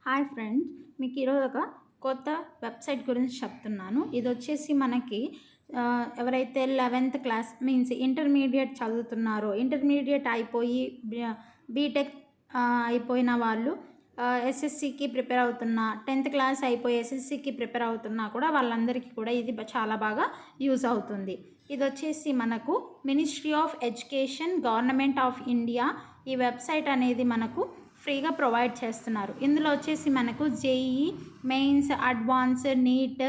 Hi friends, మీకు ఈరోజు ఒక కొత్త వెబ్సైట్ గురించి చెప్తున్నాను. ఇది వచ్చేసి మనకి ఎవరైతే 11th క్లాస్ మీన్స్ ఇంటర్మీడియట్ చదువుతున్నారో, ఇంటర్మీడియట్ అయిపోయి బీటెక్ అయిపోయిన వాళ్ళు ఎస్ఎస్సికి ప్రిపేర్ అవుతున్నా, 10th క్లాస్ అయిపోయి ఎస్ఎస్సికి ప్రిపేర్ అవుతున్నా కూడా వాళ్ళందరికీ కూడా ఇది చాలా బాగా యూజ్ అవుతుంది. ఇది వచ్చేసి మనకు ministry of education, government of India ఈ వెబ్సైట్ అనేది మనకు ఫ్రీగా ప్రొవైడ్ చేస్తున్నారు. ఇందులో వచ్చేసి మనకు JEE mains, advance, NEET,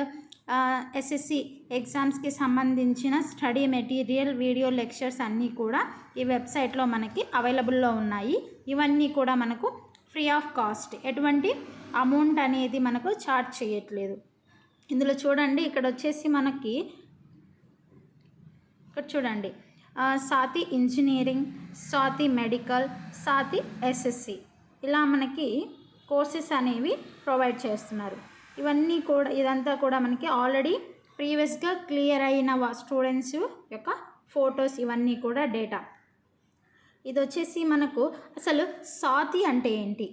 SSC ఎగ్జామ్స్కి సంబంధించిన స్టడీ మెటీరియల్, వీడియో లెక్చర్స్ అన్నీ కూడా ఈ వెబ్సైట్లో మనకి అవైలబుల్లో ఉన్నాయి. ఇవన్నీ కూడా మనకు ఫ్రీ ఆఫ్ కాస్ట్, ఎటువంటి అమౌంట్ అనేది మనకు చార్జ్ చేయట్లేదు. ఇందులో చూడండి, ఇక్కడ వచ్చేసి మనకి ఇక్కడ చూడండి, సాతి ఇంజనీరింగ్, సాతి మెడికల్, సాతి ఎస్ఎస్సి ఇలా మనకి కోర్సెస్ అనేవి ప్రొవైడ్ చేస్తున్నారు. ఇవన్నీ కూడా ఇదంతా కూడా మనకి ఆల్రెడీ ప్రీవియస్గా క్లియర్ అయిన స్టూడెంట్స్ యొక్క ఫొటోస్, ఇవన్నీ కూడా డేటా. ఇది వచ్చేసి మనకు అసలు సాతి అంటే ఏంటి?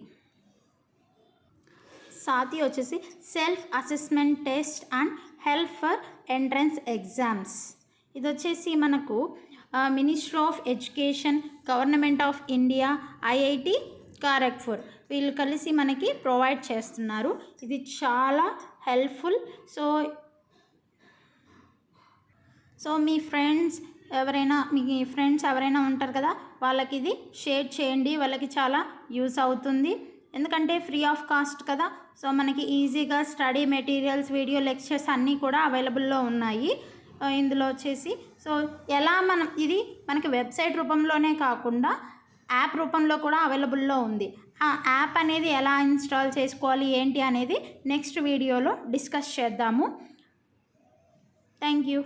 సాతి వచ్చేసి self assessment test and help for entrance exams. ఇది వచ్చేసి మనకు ministry of education, government of India, IIT Kharagpur వీళ్ళు కలిసి మనకి ప్రొవైడ్ చేస్తున్నారు. ఇది చాలా హెల్ప్ఫుల్. సో మీ ఫ్రెండ్స్ ఎవరైనా ఉంటారు కదా, వాళ్ళకి ఇది షేర్ చేయండి. వాళ్ళకి చాలా యూస్ అవుతుంది. ఎందుకంటే ఫ్రీ ఆఫ్ కాస్ట్ కదా. సో మనకి ఈజీగా స్టడీ మెటీరియల్స్, వీడియో లెక్చర్స్ అన్నీ కూడా అవైలబుల్లో ఉన్నాయి ఇందులో వచ్చేసి. సో ఎలా ఇది మనకి వెబ్సైట్ రూపంలోనే కాకుండా యాప్ రూపంలో కూడా అవైలబుల్లో ఉంది. ఆ యాప్ అనేది ఎలా ఇన్స్టాల్ చేసుకోవాలి ఏంటి అనేది నెక్స్ట్ వీడియోలో డిస్కస్ చేద్దాము. Thank you.